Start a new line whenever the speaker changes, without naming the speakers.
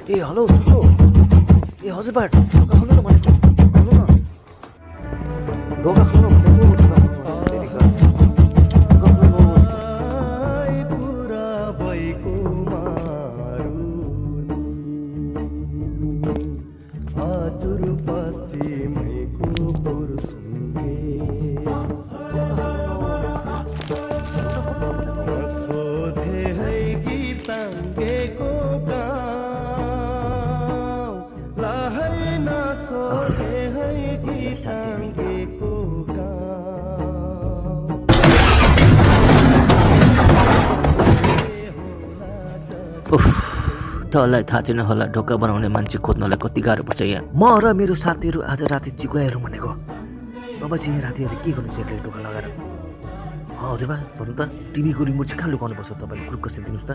ए hello सुन्नु ए हजुरबा ढोका खोल्नु न भनेको खोल्नु न ढोका खोल्नु भनेको ढोका खोल्नु भनेको फेरि ढोका खोल्नु शान्ति मिल्यो
तँलाई थाहा छैन होला ढोका बनाउने मान्छे खोज्नलाई कति गाह्रो पर्छ यहाँ।
म र मेरो साथीहरू आज राति चिकुवाहरू भनेको तपाईँ चाहिँ यहाँ राति के गर्नु छ एक्लै ढोका लगाएर हजुरबा भन्नु त टिभीको रिमोट चाहिँ कहाँ लुकाउनु पर्छ तपाईँले ग्रुप कसरी दिनुहोस् त